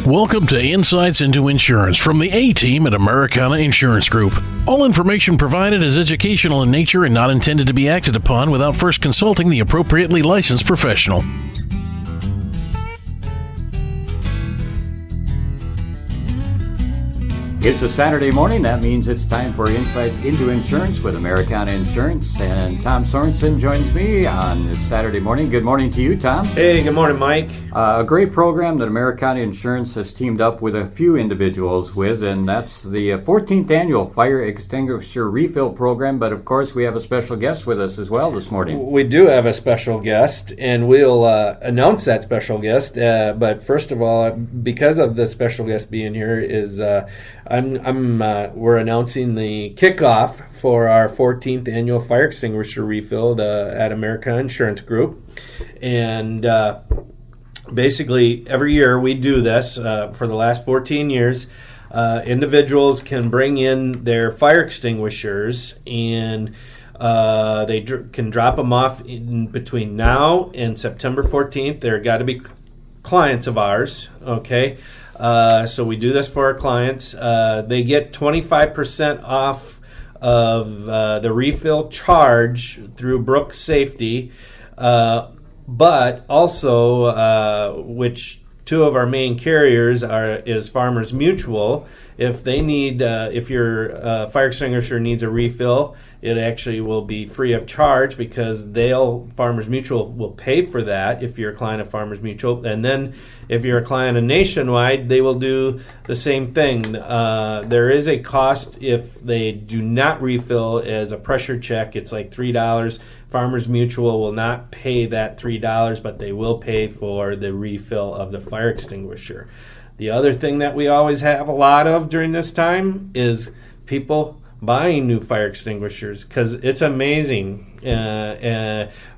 Welcome to Insights into Insurance from the A-Team at Americana Insurance Group. All information provided is educational in nature and not intended to be acted upon without first consulting the appropriately licensed professional. It's a Saturday morning. That means it's time for Insights into Insurance with Americana Insurance. And Tom Sorensen joins me on this Saturday morning. Good morning to you, Tom. Hey, good morning, Mike. A great program that Americana Insurance has teamed up with a few individuals with, and that's the 14th Annual Fire Extinguisher Refill Program. But, of course, we have a special guest with us as well this morning. We do have a special guest, and we'll announce that special guest. But first of all, because of the special guest being here, we're announcing the kickoff for our 14th annual fire extinguisher refill at Americana Insurance Group. And basically, every year we do this for the last 14 years. Individuals can bring in their fire extinguishers, and they can drop them off in between now and September 14th. They're got to be clients of ours, okay? So we do this for our clients. They get 25% off of the refill charge through Brooks Safety, but also which two of our main carriers is Farmers Mutual. If they need, if your fire extinguisher needs a refill, it actually will be free of charge because Farmers Mutual will pay for that if you're a client of Farmers Mutual. And then if you're a client of Nationwide, they will do the same thing. There is a cost if they do not refill as a pressure check. It's like $3. Farmers Mutual will not pay that $3, but they will pay for the refill of the fire extinguisher. The other thing that we always have a lot of during this time is people buying new fire extinguishers because it's amazing.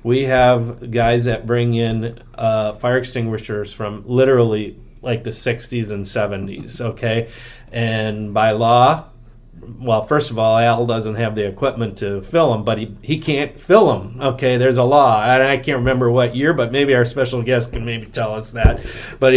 We have guys that bring in fire extinguishers from literally like the 60s and 70s, okay? And by law, well, first of all, Al doesn't have the equipment to fill them, but he can't fill them. Okay, there's a law, and I can't remember what year, but maybe our special guest can maybe tell us that. But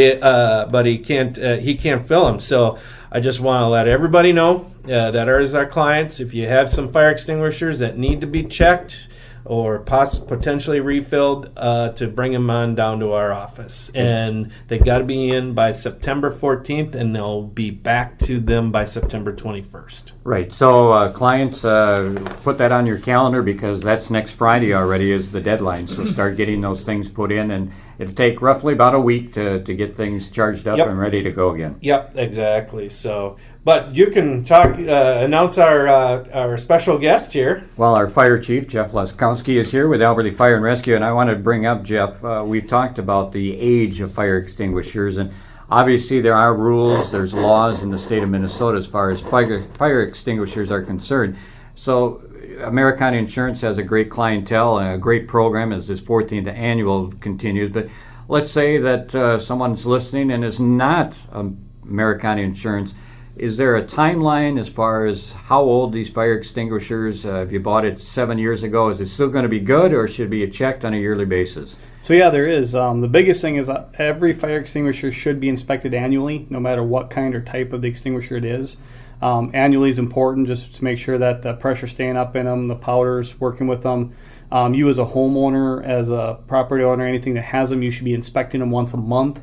he can't fill them. So I just want to let everybody know that as our clients, if you have some fire extinguishers that need to be checked or potentially refilled, to bring them on down to our office. And they got to be in by September 14th, and they'll be back to them by September 21st. Right. So clients, put that on your calendar because that's next Friday already is the deadline. So start getting those things put in, and it'll take roughly about a week to get things charged up and ready to go again. Yep, exactly. So, but you can announce our special guest here. Well, our fire chief, Jeff Laskowski, is here with Albert Lea Fire and Rescue, and I want to bring up, Jeff, we've talked about the age of fire extinguishers, and obviously there are rules, there's laws in the state of Minnesota as far as fire extinguishers are concerned. So Americana Insurance has a great clientele and a great program as this 14th annual continues, but let's say that someone's listening and is not Americana Insurance. Is there a timeline as far as how old these fire extinguishers, if you bought it 7 years ago, is it still going to be good or should it be checked on a yearly basis? So yeah, there is. The biggest thing is every fire extinguisher should be inspected annually, no matter what kind or type of the extinguisher it is. Annually is important just to make sure that the pressure's staying up in them, the powder's working with them. You as a homeowner, as a property owner, anything that has them, you should be inspecting them once a month.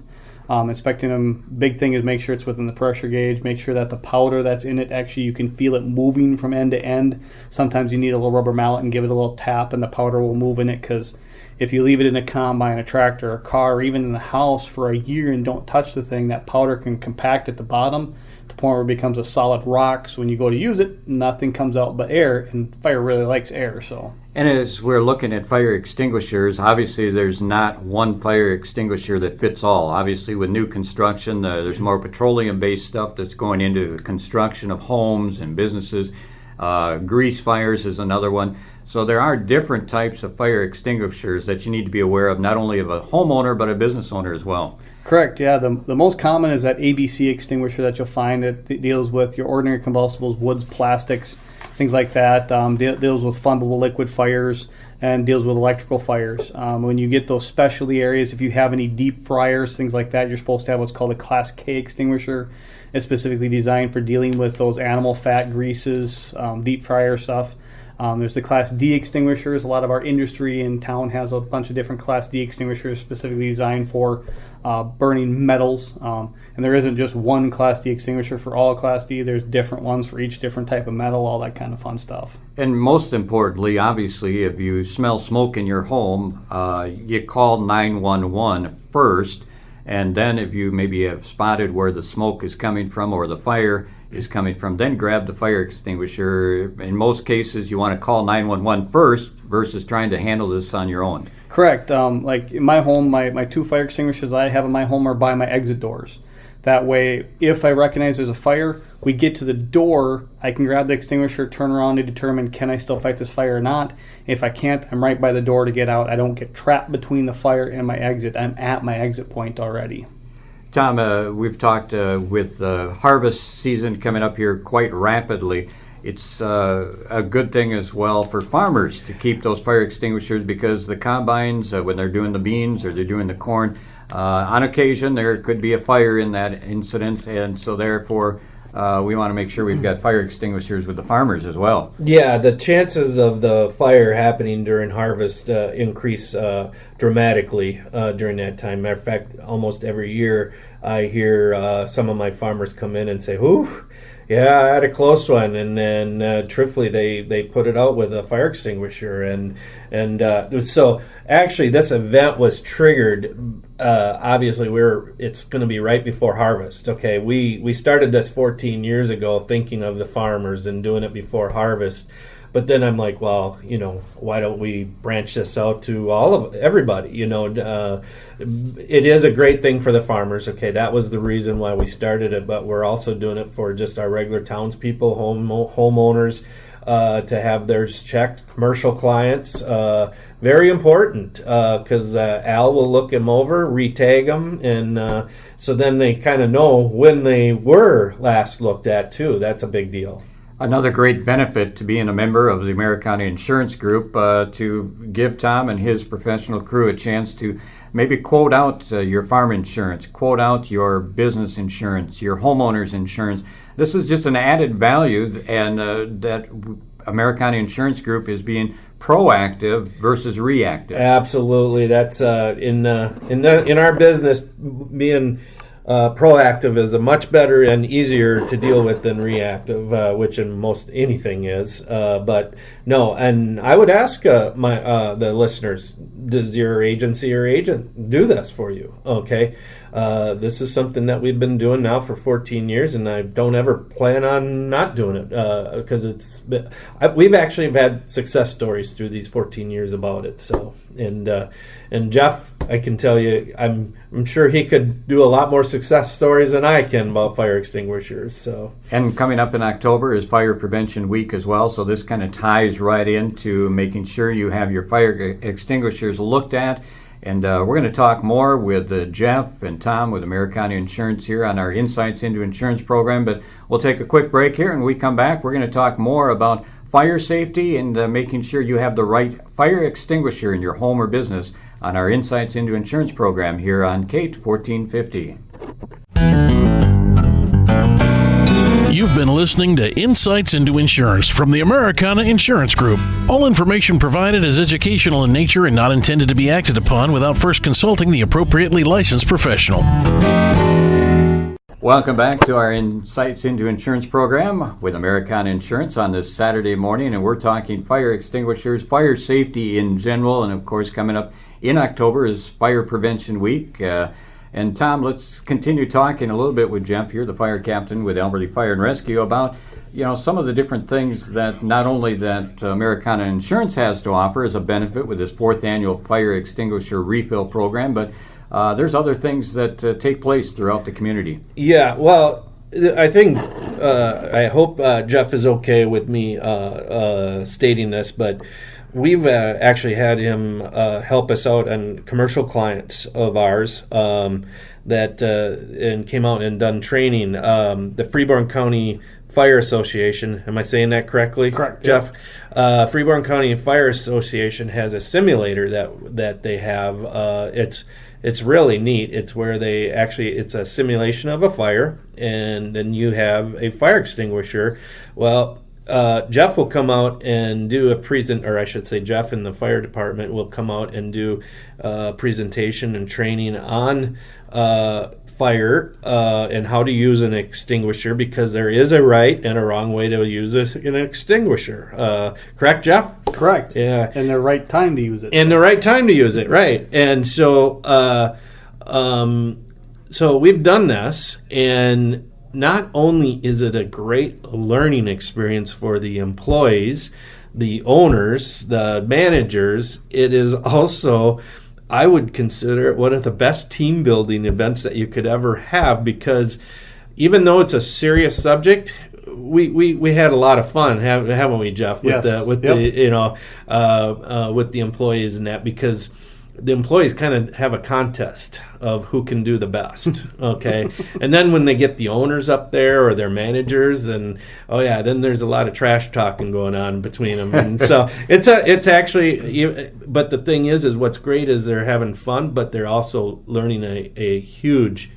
Inspecting them, big thing is make sure it's within the pressure gauge, make sure that the powder that's in it, actually you can feel it moving from end to end. Sometimes you need a little rubber mallet and give it a little tap and the powder will move in it, because if you leave it in a combine, a tractor, a car, or even in the house for a year and don't touch the thing, that powder can compact at the bottom to the point where it becomes a solid rock. So when you go to use it, nothing comes out but air, and fire really likes air. So. And as we're looking at fire extinguishers, obviously there's not one fire extinguisher that fits all. Obviously with new construction, there's more petroleum-based stuff that's going into the construction of homes and businesses. Grease fires is another one. So there are different types of fire extinguishers that you need to be aware of, not only of a homeowner, but a business owner as well. Correct, yeah. The most common is that ABC extinguisher that you'll find that deals with your ordinary combustibles, woods, plastics, things like that. Deals with flammable liquid fires. and deals with electrical fires. When you get those specialty areas, if you have any deep fryers, things like that, you're supposed to have what's called a Class K extinguisher. It's specifically designed for dealing with those animal fat greases, deep fryer stuff. There's the Class D extinguishers. A lot of our industry in town has a bunch of different Class D extinguishers specifically designed for burning metals. And there isn't just one Class D extinguisher for all Class D. There's different ones for each different type of metal, all that kind of fun stuff. And most importantly, obviously, if you smell smoke in your home, you call 911 first. And then if you maybe have spotted where the smoke is coming from or the fire is coming from, then grab the fire extinguisher. In most cases, you want to call 911 first versus trying to handle this on your own. Correct. Like in my home, my 2 fire extinguishers I have in my home are by my exit doors. That way, if I recognize there's a fire, we get to the door, I can grab the extinguisher, turn around to determine can I still fight this fire or not. If I can't, I'm right by the door to get out. I don't get trapped between the fire and my exit. I'm at my exit point already. Tom, we've talked with harvest season coming up here quite rapidly. It's a good thing as well for farmers to keep those fire extinguishers because the combines, when they're doing the beans or they're doing the corn, on occasion there could be a fire in that incident, and so therefore we want to make sure we've got fire extinguishers with the farmers as well. Yeah, the chances of the fire happening during harvest increase dramatically during that time. Matter of fact, almost every year I hear some of my farmers come in and say, "Whew, yeah, I had a close one," and then truthfully, they put it out with a fire extinguisher, and so actually, this event was triggered. Obviously, it's going to be right before harvest. Okay, we started this 14 years ago, thinking of the farmers and doing it before harvest. But then I'm like, well, why don't we branch this out to everybody? It is a great thing for the farmers. Okay, that was the reason why we started it. But we're also doing it for just our regular townspeople, homeowners, to have theirs checked. Commercial clients, very important because Al will look them over, retag them, and so then they kind of know when they were last looked at too. That's a big deal. Another great benefit to being a member of the Americana Insurance Group to give Tom and his professional crew a chance to maybe quote out your farm insurance, quote out your business insurance, your homeowner's insurance. This is just an added value, and that Americana Insurance Group is being proactive versus reactive. Absolutely, that's in our business, being proactive is a much better and easier to deal with than reactive, which in most anything is. But no, and I would ask the listeners, does your agency or agent do this for you? Okay, this is something that we've been doing now for 14 years, and I don't ever plan on not doing it because we've actually had success stories through these 14 years about it. So, and Jeff, I can tell you, I'm sure he could do a lot more success stories than I can about fire extinguishers. So, and coming up in October is Fire Prevention Week as well. So this kind of ties right into making sure you have your fire extinguishers looked at. And we're going to talk more with Jeff and Tom with Americana Insurance here on our Insights into Insurance program. But we'll take a quick break here, and when we come back, we're going to talk more about fire safety and making sure you have the right fire extinguisher in your home or business on our Insights into Insurance program here on Kate 1450. You've been listening to Insights into Insurance from the Americana Insurance Group. All information provided is educational in nature and not intended to be acted upon without first consulting the appropriately licensed professional. Welcome back to our Insights into Insurance program with Americana Insurance on this Saturday morning, and we're talking fire extinguishers, fire safety in general, and of course coming up in October is Fire Prevention Week. And Tom, let's continue talking a little bit with Jeff here, the fire captain with Albert Lea Fire and Rescue, about some of the different things that not only that Americana Insurance has to offer as a benefit with this 4th annual fire extinguisher refill program, but there's other things that take place throughout the community. Yeah, well, I think I hope Jeff is okay with me stating this, but we've actually had him help us out on commercial clients of ours that and came out and done training. The Freeborn County Fire Association, am I saying that correctly? Correct, Jeff. Freeborn County Fire Association has a simulator that they have. It's really neat. It's where it's a simulation of a fire, and then you have a fire extinguisher. Well, Jeff will come out and do Jeff in the fire department will come out and do a presentation and training on fire and how to use an extinguisher, because there is a right and a wrong way to use an extinguisher. Correct, Jeff? Correct. Yeah. And the right time to use it. And the right time to use it, right. And so so we've done this, and not only is it a great learning experience for the employees, the owners, the managers, it is also, I would consider it one of the best team building events that you could ever have, because even though it's a serious subject, we had a lot of fun, haven't we, Jeff? With Yes. with the employees and that, because the employees kind of have a contest of who can do the best, okay? And then when they get the owners up there or their managers, and then there's a lot of trash talking going on between them. And so it's actually, but the thing is what's great is they're having fun, but they're also learning a huge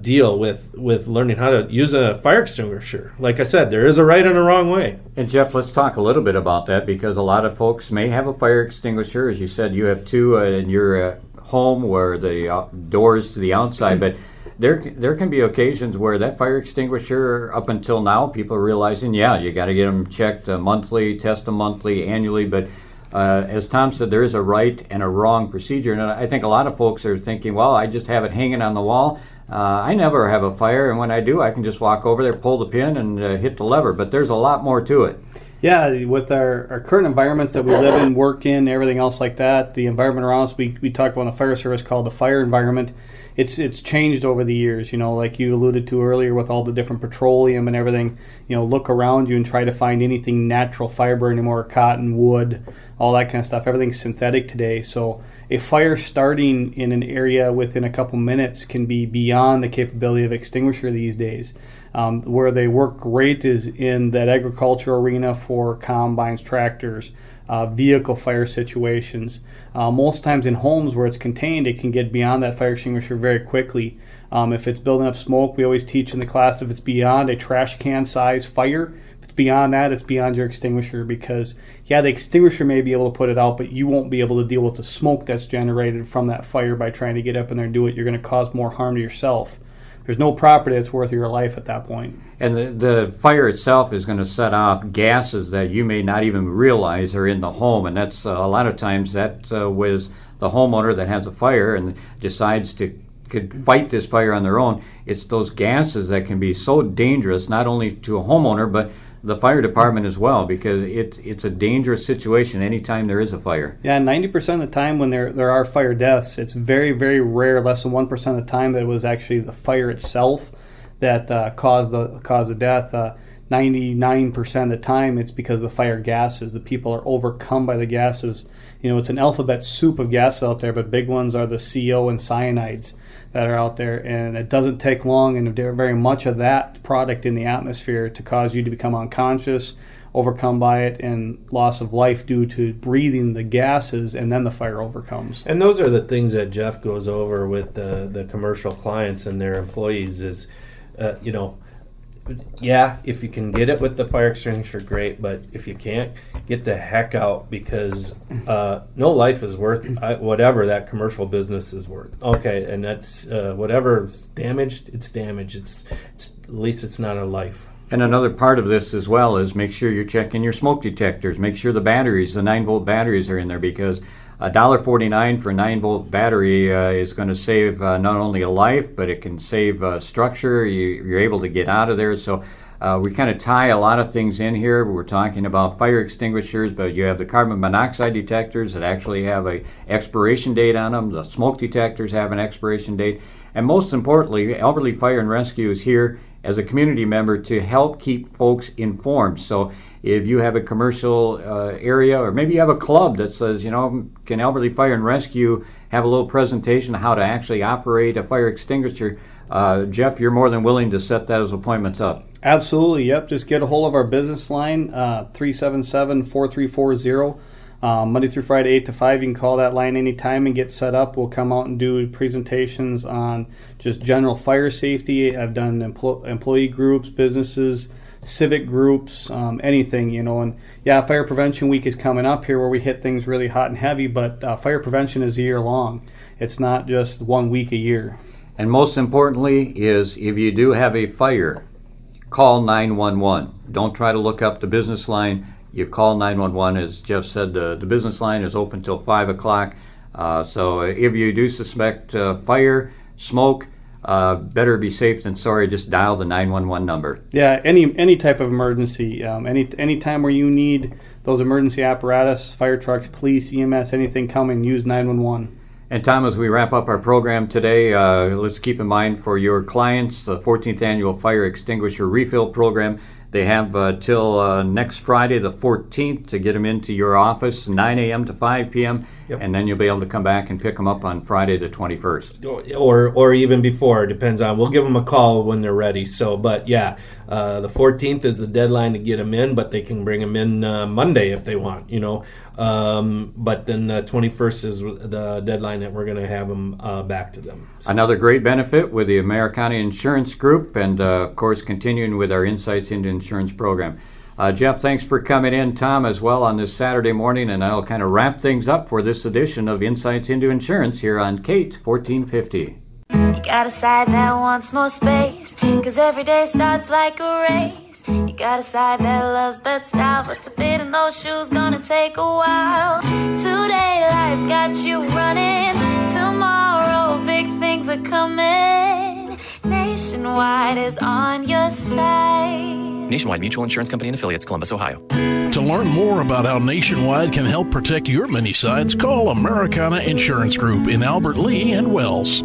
deal with learning how to use a fire extinguisher. Like I said, there is a right and a wrong way. And Jeff, let's talk a little bit about that, because a lot of folks may have a fire extinguisher. As you said, you have two in your home where the doors to the outside, but there can be occasions where that fire extinguisher, up until now, people are realizing, you got to get them checked monthly, test them monthly, annually, but as Tom said, there is a right and a wrong procedure, and I think a lot of folks are thinking, well, I just have it hanging on the wall. I never have a fire, and when I do, I can just walk over there, pull the pin, and hit the lever. But there's a lot more to it. Yeah, with our current environments that we live in, work in, everything else like that, the environment around us, we talk about in the fire service called the fire environment. It's changed over the years, like you alluded to earlier with all the different petroleum and everything. Look around you and try to find anything natural fiber anymore, cotton, wood, all that kind of stuff. Everything's synthetic today, so a fire starting in an area within a couple minutes can be beyond the capability of extinguisher these days. Where they work great is in that agriculture arena for combines, tractors, vehicle fire situations. Most times in homes where it's contained, it can get beyond that fire extinguisher very quickly. If it's building up smoke, we always teach in the class, if it's beyond a trash can size fire, if it's beyond that, it's beyond your extinguisher, because the extinguisher may be able to put it out, but you won't be able to deal with the smoke that's generated from that fire by trying to get up in there and do it. You're going to cause more harm to yourself. There's no property that's worth your life at that point. And the fire itself is going to set off gases that you may not even realize are in the home, and that's a lot of times that was the homeowner that has a fire and decides to could fight this fire on their own. It's those gases that can be so dangerous, not only to a homeowner, but the fire department as well, because it's a dangerous situation anytime there is a fire. Yeah, 90% of the time when there are fire deaths, it's very, very rare, less than 1% of the time, that it was actually the fire itself that caused the death. 99% of the time, it's because of the fire gases. The people are overcome by the gases. It's an alphabet soup of gases out there, but big ones are the CO and cyanides that are out there, and it doesn't take long and very much of that product in the atmosphere to cause you to become unconscious, overcome by it, and loss of life due to breathing the gases, and then the fire overcomes. And those are the things that Jeff goes over with the commercial clients and their employees is, if you can get it with the fire extinguisher, great, but if you can't, get the heck out, because no life is worth whatever that commercial business is worth. Okay, and that's whatever's damaged, it's damaged. It's at least it's not a life. And another part of this as well is make sure you're checking your smoke detectors. Make sure the batteries, the 9-volt batteries, are in there, because $1.49 for a 9-volt battery is going to save not only a life, but it can save structure. You're able to get out of there. So we kind of tie a lot of things in here. We're talking about fire extinguishers, but you have the carbon monoxide detectors that actually have a expiration date on them. The smoke detectors have an expiration date. And most importantly, Albert Lea Fire and Rescue is here as a community member to help keep folks informed. So if you have a commercial area, or maybe you have a club that says, can Albert Lea Fire and Rescue have a little presentation on how to actually operate a fire extinguisher, Jeff, you're more than willing to set those appointments up. Absolutely, yep. Just get a hold of our business line, 377-4340. Monday through Friday, 8 to 5. You can call that line anytime and get set up. We'll come out and do presentations on just general fire safety. I've done employee groups, businesses, civic groups, anything, And yeah, Fire Prevention Week is coming up here where we hit things really hot and heavy, but fire prevention is a year long. It's not just 1 week a year. And most importantly is if you do have a fire, call 911. Don't try to look up the business line. You call 911. As Jeff said, the business line is open till 5 o'clock. So if you do suspect fire, smoke, better be safe than sorry. Just dial the 911 number. Yeah, any type of emergency, any time where you need those emergency apparatus, fire trucks, police, EMS, anything coming, use 911. And Tom, as we wrap up our program today, let's keep in mind for your clients, the 14th Annual Fire Extinguisher Refill Program. They have till next Friday, the 14th, to get them into your office, 9 a.m. to 5 p.m., and then you'll be able to come back and pick them up on Friday, the 21st. Or even before, depends on. We'll give them a call when they're ready. So, but yeah, the 14th is the deadline to get them in, but they can bring them in Monday if they want, But then the 21st is the deadline that we're going to have them back to them. So. Another great benefit with the Americana Insurance Group, and of course continuing with our Insights into Insurance program. Jeff, thanks for coming in. Tom, as well, on this Saturday morning, and I'll kind of wrap things up for this edition of Insights into Insurance here on Kate 1450. You got a side that wants more space, 'cause every day starts like a race. You got a side that loves that style, but to fit in those shoes gonna take a while. Today life's got you running, tomorrow big things are coming. Nationwide is on your side. Nationwide Mutual Insurance Company and Affiliates, Columbus, Ohio. To learn more about how Nationwide can help protect your many sides, call Americana Insurance Group in Albert Lea and Wells.